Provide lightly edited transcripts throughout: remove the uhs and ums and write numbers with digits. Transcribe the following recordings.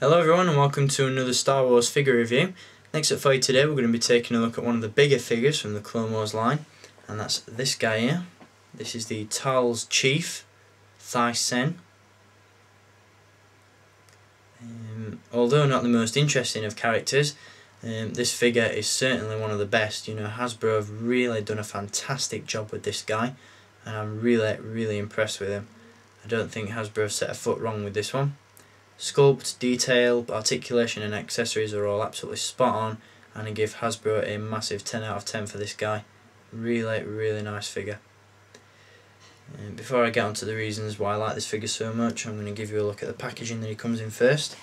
Hello everyone and welcome to another Star Wars figure review. Next up for you today we're going to be taking a look at one of the bigger figures from the Clone Wars line, and that's this guy here. This is the Talz Chief, Thi-Sen. Although not the most interesting of characters, this figure is certainly one of the best. You know, Hasbro have really done a fantastic job with this guy, and I'm really impressed with him. I don't think Hasbro have set a foot wrong with this one. Sculpt, detail, articulation and accessories are all absolutely spot on, and I give Hasbro a massive 10 out of 10 for this guy. Really nice figure. Before I get on to the reasons why I like this figure so much, I'm going to give you a look at the packaging that he comes in first.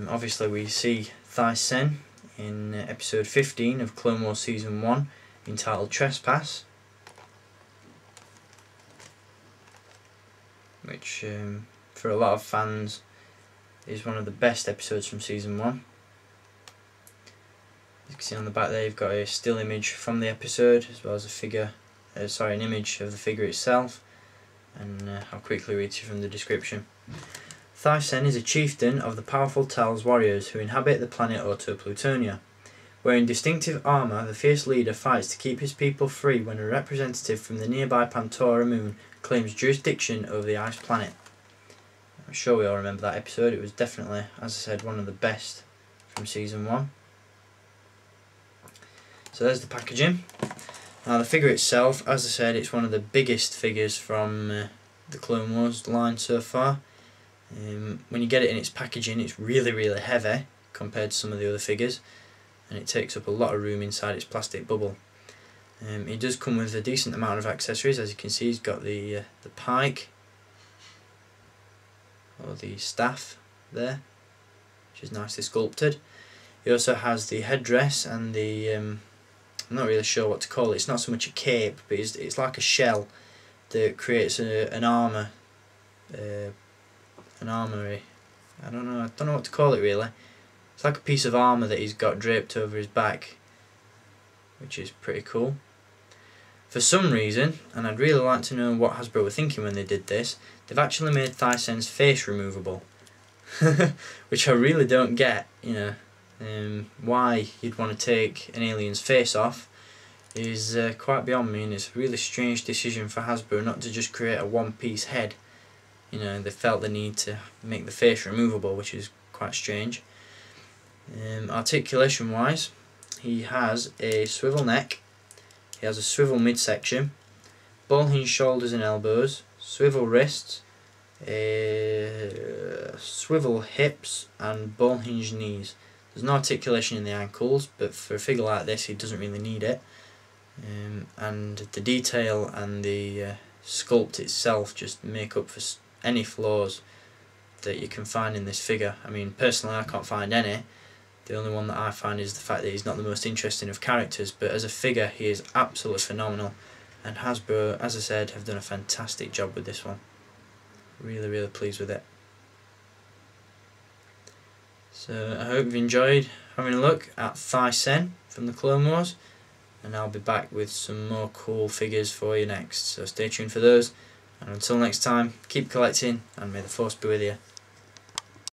Obviously we see Thi-Sen in episode 15 of Clone Wars Season 1 entitled Trespass, which for a lot of fans is one of the best episodes from Season 1. As you can see on the back there, you've got a still image from the episode as well as a figure, an image of the figure itself, and I'll quickly read to you from the description. Thi-Sen is a chieftain of the powerful Talz warriors who inhabit the planet Orto Plutonia. Wearing distinctive armour, the fierce leader fights to keep his people free when a representative from the nearby Pantora moon claims jurisdiction over the ice planet. I'm sure we all remember that episode. It was definitely, as I said, one of the best from Season 1. So there's the packaging. Now the figure itself, as I said, it's one of the biggest figures from the Clone Wars line so far. When you get it in its packaging, it's really heavy compared to some of the other figures, and it takes up a lot of room inside its plastic bubble. It does come with a decent amount of accessories. As you can see, he's got the pike, or the staff there, which is nicely sculpted. He also has the headdress and the I'm not really sure what to call it. It's not so much a cape, but it's like a shell that creates an armour, an armoury. I don't know what to call it really. It's like a piece of armour that he's got draped over his back, which is pretty cool. For some reason, and I'd really like to know what Hasbro were thinking when they did this, they've actually made Thi-Sen's face removable, which I really don't get. You know, why you'd want to take an alien's face off is quite beyond me, and it's a really strange decision for Hasbro not to just create a one-piece head. You know, they felt the need to make the face removable, which is quite strange. Articulation-wise, he has a swivel neck. He has a swivel midsection, ball hinge shoulders and elbows, swivel wrists, swivel hips and ball hinge knees. There's no articulation in the ankles, but for a figure like this he doesn't really need it. And the detail and the sculpt itself just make up for any flaws that you can find in this figure. I mean, personally I can't find any. The only one that I find is the fact that he's not the most interesting of characters, but as a figure he is absolutely phenomenal, and Hasbro, as I said, have done a fantastic job with this one. Really pleased with it. So I hope you've enjoyed having a look at Thi-Sen from the Clone Wars, and I'll be back with some more cool figures for you next, so stay tuned for those, and until next time, keep collecting and may the Force be with you.